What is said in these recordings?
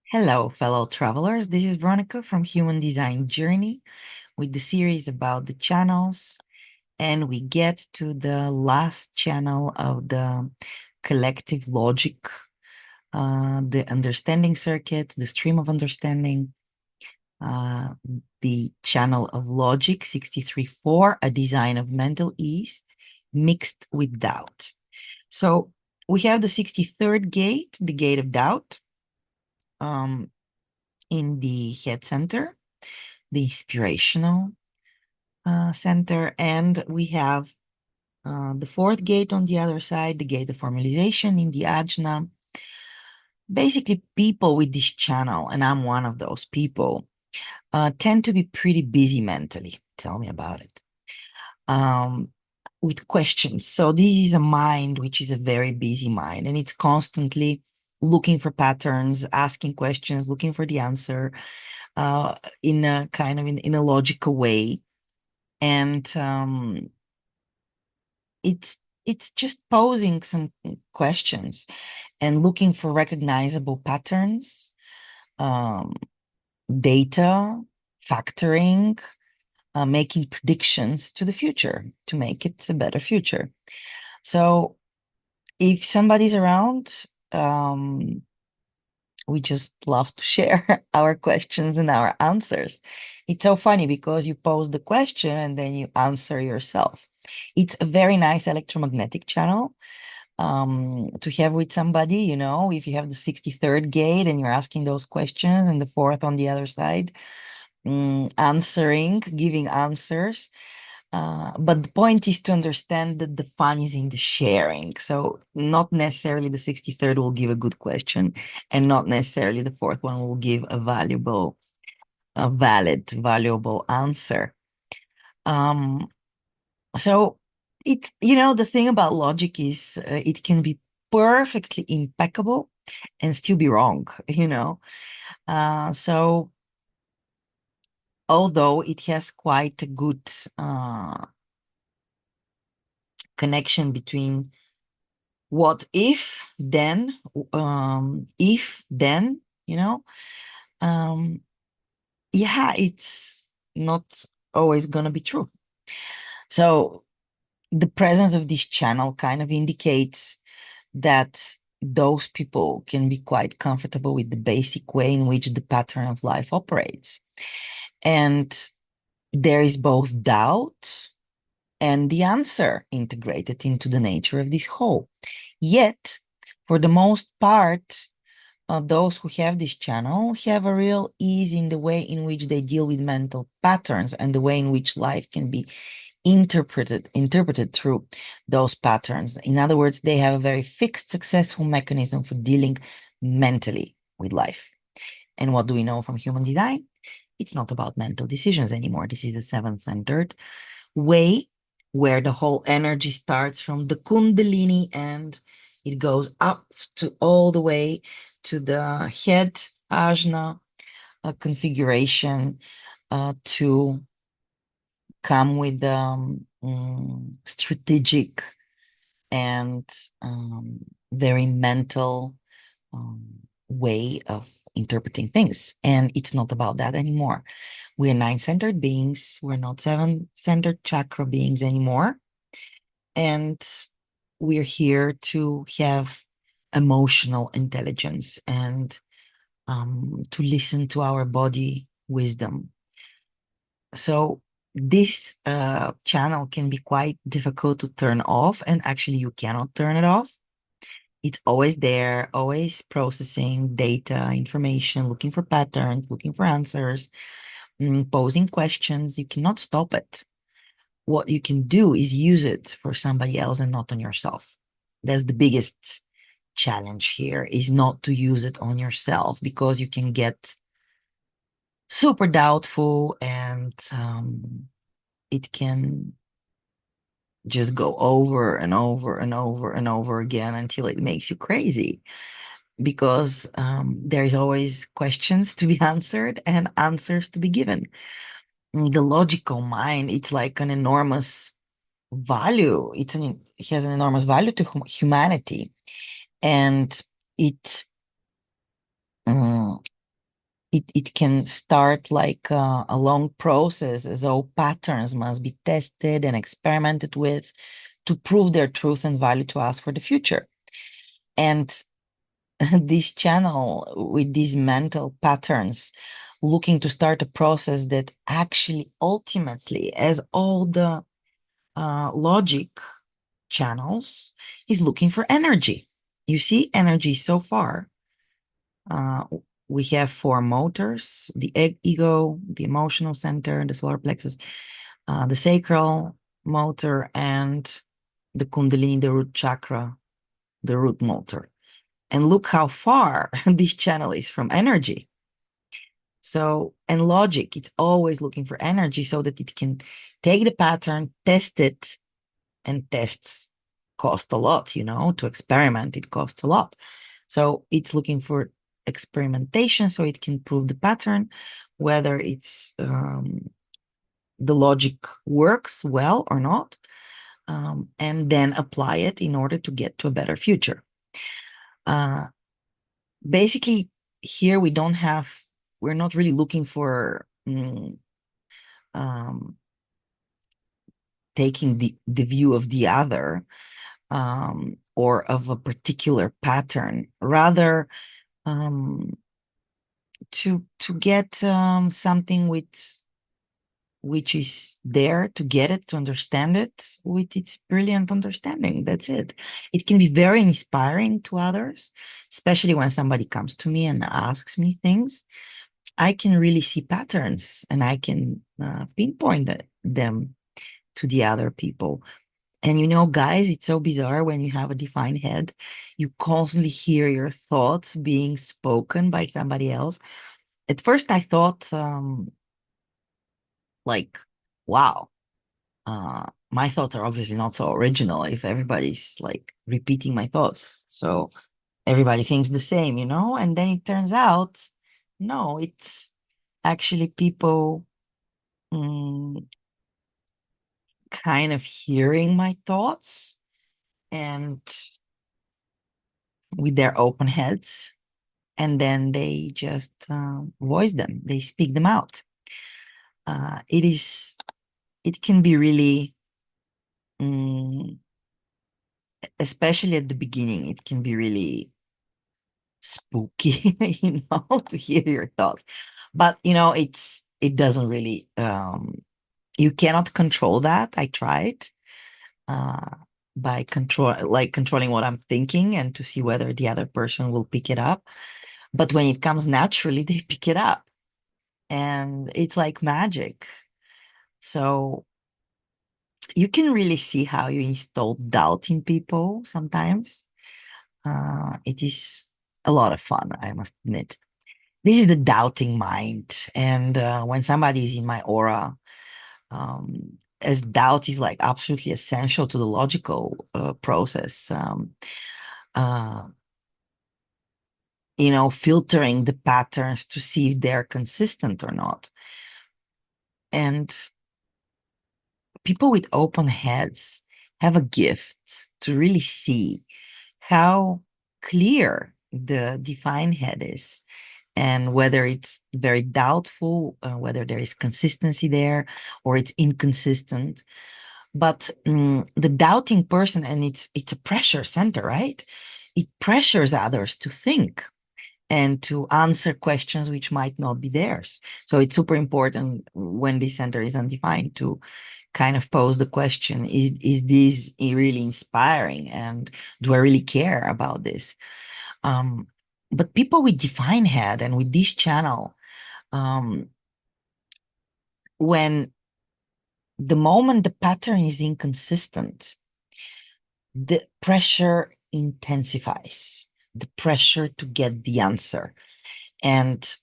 Hello, fellow travelers. This is Veronica from Human Design Journey with the series about the channels. And we get to the last channel of the collective logic, the understanding circuit, the stream of understanding, uh, the channel of logic 63-4, a design of mental ease mixed with doubt. So we have the 63rd gate, the gate of doubt. In the head center, the inspirational center, and we have the fourth gate on the other side, the gate of formalization in the ajna. Basically, people with this channel, and I'm one of those people, tend to be pretty busy mentally. Tell me about it. Um, with questions. So this is a mind which is a very busy mind, and it's constantly looking for patterns, asking questions, looking for the answer, in a kind of in a logical way. And it's it's just posing some questions and looking for recognizable patterns, um, data, factoring, making predictions to the future to make it a better future. So if somebody's around, um, we just love to share our questions and our answers. It's so funny because you pose the question and then you answer yourself. It's a very nice electromagnetic channel to have with somebody, if you have the 63rd gate and you're asking those questions and the fourth on the other side, answering, giving answers. But the point is to understand that the fun is in the sharing. So not necessarily the 63rd will give a good question, and not necessarily the fourth one will give a valid, valuable answer. Um, so the thing about logic is it can be perfectly impeccable and still be wrong, So although it has quite a good connection between what if then, um, yeah, it's not always gonna be true. So the presence of this channel kind of indicates that those people can be quite comfortable with the basic way in which the pattern of life operates. And there is both doubt and the answer integrated into the nature of this whole. Yet, for the most part, those who have this channel have a real ease in the way in which they deal with mental patterns and the way in which life can be interpreted through those patterns. In other words, they have a very fixed, successful mechanism for dealing mentally with life. And what do we know from human design? It's not about mental decisions anymore. This is a seven-centered way where the whole energy starts from the Kundalini and it goes up to all the way to the head ajna configuration to come with strategic and very mental um, way of interpreting things. And it's not about that anymore. We're nine-centered beings. We're not seven-centered chakra beings anymore. And we're here to have emotional intelligence and to listen to our body wisdom. So this channel can be quite difficult to turn off, and actually you cannot turn it off. It's always there, always processing data, information, looking for patterns, looking for answers, posing questions. You cannot stop it. What you can do is use it for somebody else and not on yourself. That's the biggest challenge here, is not to use it on yourself, because you can get super doubtful and it can just go over and over and over and over again until it makes you crazy, because there is always questions to be answered and answers to be given. The logical mind, it's like an enormous value. It has an enormous value to humanity, and it it can start like a long process, as all patterns must be tested and experimented with to prove their truth and value to us for the future. And this channel with these mental patterns looking to start a process that actually ultimately, as all the logic channels, is looking for energy. You see, energy so far. Uh, we have four motors: the ego, the emotional center, the solar plexus, the sacral motor, and the kundalini, the root chakra, the root motor. And look how far this channel is from energy. So, and logic, it's always looking for energy so that it can take the pattern, test it, and tests cost a lot, to experiment, it costs a lot. So it's looking for experimentation so it can prove the pattern, whether it's the logic works well or not, and then apply it in order to get to a better future. Uh, Basically, here we're not really looking for um, taking the view of the other, or of a particular pattern, rather to get something which is there, to get it, to understand it with its brilliant understanding. That's it. It can be very inspiring to others, especially when somebody comes to me and asks me things. I can really see patterns and I can pinpoint them to the other people. And guys, it's so bizarre when you have a defined head. You constantly hear your thoughts being spoken by somebody else. At first, I thought, like, wow, my thoughts are obviously not so original if everybody's like repeating my thoughts. So everybody thinks the same, And then it turns out, no, it's actually people mm, kind of hearing my thoughts and with their open heads, and then they just voice them, they speak them out. uh, it is it can be really mm, especially at the beginning, it can be really spooky, to hear your thoughts. But it doesn't really you cannot control that. I tried uh by controlling what I'm thinking and to see whether the other person will pick it up. But when it comes naturally, they pick it up. And it's like magic. So you can really see how you install doubt in people sometimes. It is a lot of fun, I must admit. This is the doubting mind. And when somebody is in my aura, as doubt is like absolutely essential to the logical process, uh, filtering the patterns to see if they're consistent or not. And people with open heads have a gift to really see how clear the defined head is, and whether it's very doubtful, whether there is consistency there or it's inconsistent. But the doubting person, and it's a pressure center, right? It pressures others to think and to answer questions which might not be theirs. So it's super important when this center is undefined to kind of pose the question, is this really inspiring, and do I really care about this? Um, but people with defined head and with this channel, um, when the moment the pattern is inconsistent, the pressure intensifies, the pressure to get the answer and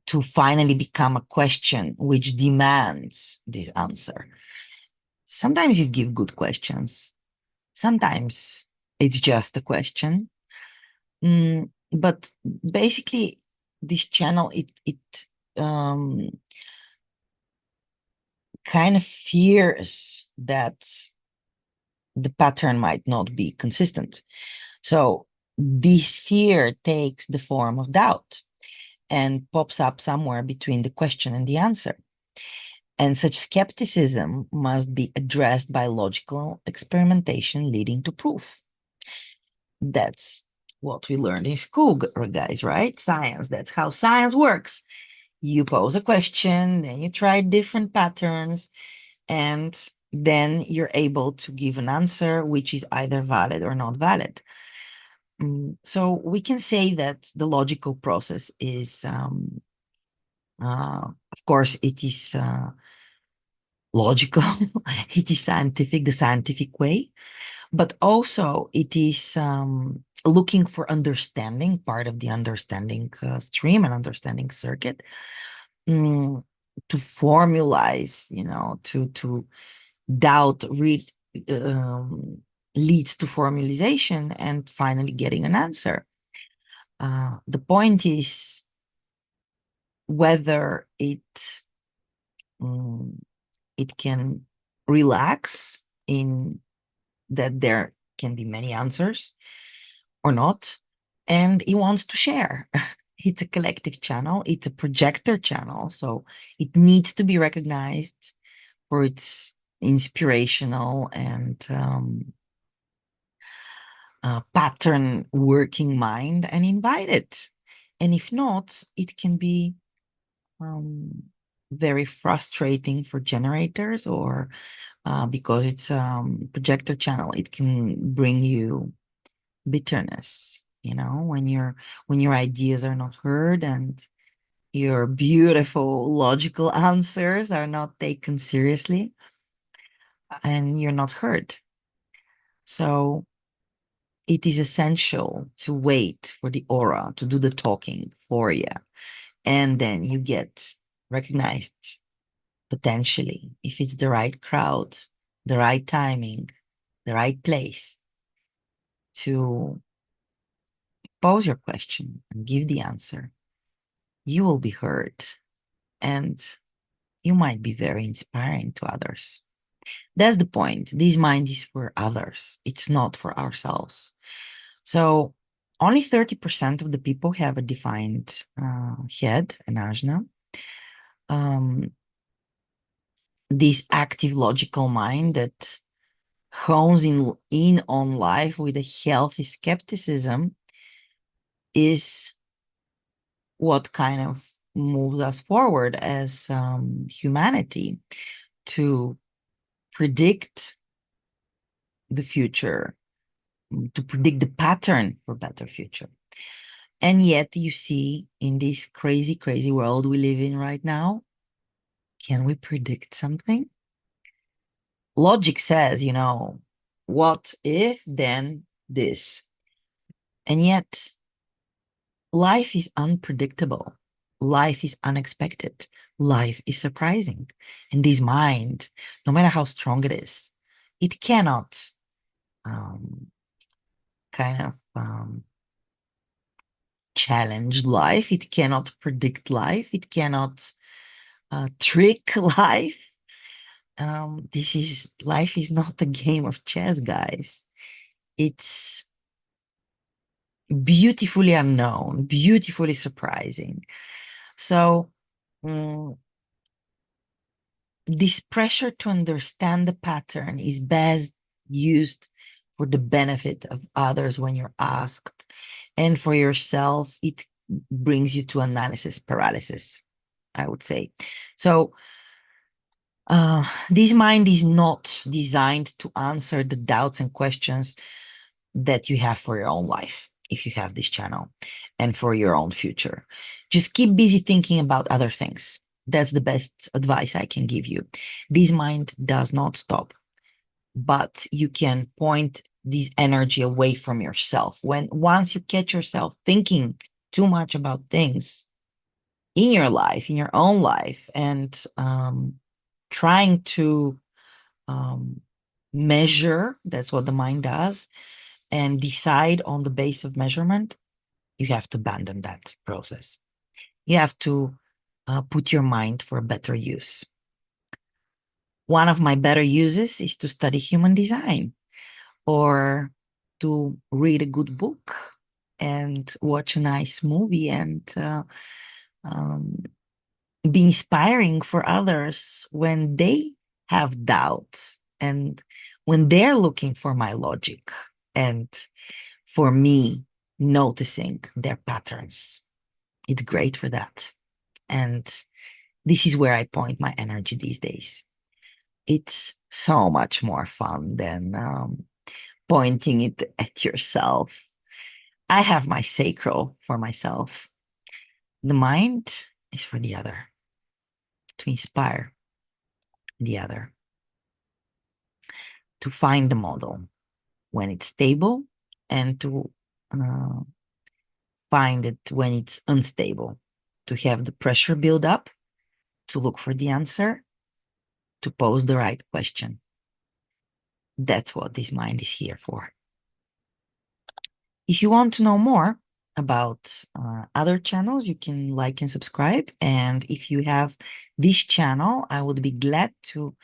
to finally become a question which demands this answer. Sometimes you give good questions, sometimes it's just a question. But basically, this channel, it um, kind of fears that the pattern might not be consistent. So this fear takes the form of doubt. and pops up somewhere between the question and the answer. And such skepticism must be addressed by logical experimentation leading to proof. That's what we learned in school, guys, right? Science. That's how science works. You pose a question, then you try different patterns, and then you're able to give an answer which is either valid or not valid. So we can say that the logical process is, of course, it is logical, it is scientific, the scientific way, but also it is looking for understanding, part of the understanding stream and understanding circuit, to formalize, to doubt um, leads to formalization and finally getting an answer. The point is whether um, it can relax in that there can be many answers or not, and it wants to share. It's a collective channel, it's a projector channel, so it needs to be recognized for its inspirational and pattern working mind and invited. And if not, it can be very frustrating for generators, or because it's projector channel, it can bring you bitterness, when your ideas are not heard and your beautiful logical answers are not taken seriously and you're not heard. So it is essential to wait for the aura to do the talking for you. And then you get recognized potentially if it's the right crowd, the right timing, the right place to pose your question and give the answer. You will be heard and you might be very inspiring to others. That's the point. This mind is for others. It's not for ourselves. So only 30% of the people have a defined head, an ajna. This active logical mind that hones in on life with a healthy skepticism is what kind of moves us forward as humanity to predict the future, to predict the pattern for better future. And yet you see in this crazy, crazy world we live in right now, can we predict something? Logic says, what if then this? And yet life is unpredictable. Life is unexpected. Life is surprising. And this mind, no matter how strong it is, it cannot um, kind of challenge life. It cannot predict life. It cannot trick life. Life is not a game of chess, guys. It's beautifully unknown, beautifully surprising. So, this pressure to understand the pattern is best used for the benefit of others when you're asked, and for yourself, it brings you to analysis paralysis, I would say. So, this mind is not designed to answer the doubts and questions that you have for your own life, if you have this channel, and for your own future. Just keep busy thinking about other things. That's the best advice I can give you. This mind does not stop, but you can point this energy away from yourself. Once you catch yourself thinking too much about things in your life, in your own life, and trying to measure, that's what the mind does, and decide on the base of measurement, you have to abandon that process. You have to put your mind for a better use. One of my better uses is to study human design or to read a good book and watch a nice movie and um, be inspiring for others when they have doubt and when they're looking for my logic and for me noticing their patterns. It's great for that. And this is where I point my energy these days. It's so much more fun than pointing it at yourself. I have my sacral for myself. The mind is for the other, to inspire the other, to find the model when it's stable and to uh, find it when it's unstable, to have the pressure build up, to look for the answer, to pose the right question. That's what this mind is here for. If you want to know more about other channels, you can like and subscribe. And if you have this channel, I would be glad to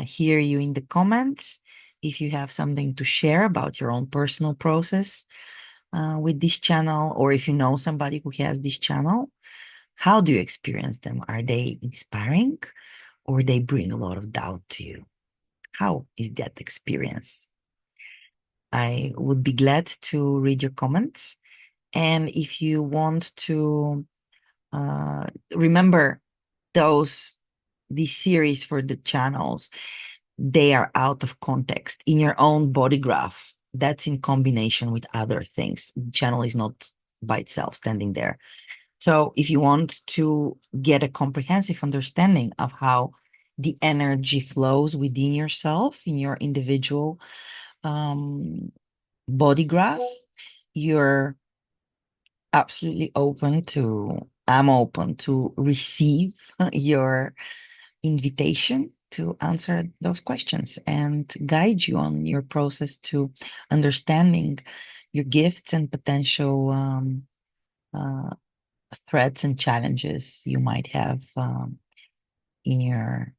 hear you in the comments. If you have something to share about your own personal process with this channel, or if you know somebody who has this channel, how do you experience them? Are they inspiring or they bring a lot of doubt to you? How is that experience? I would be glad to read your comments. And if you want to remember these series for the channels, they are out of context in your own body graph. That's in combination with other things. The channel is not by itself standing there. So if you want to get a comprehensive understanding of how the energy flows within yourself in your individual body graph, you're absolutely I'm open to receive your invitation to answer those questions and guide you on your process to understanding your gifts and potential uh, threats and challenges you might have in your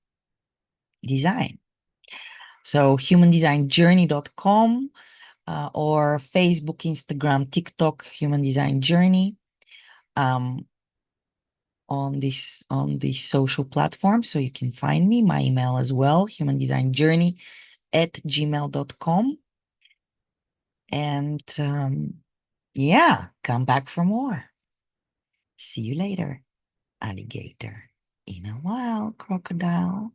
design. So humandesignjourney.com or Facebook, Instagram, TikTok, Human Design Journey. On this social platform, so you can find me. My email as well, humandesignjourney@gmail.com. And yeah, come back for more. See you later, alligator. In a while, crocodile.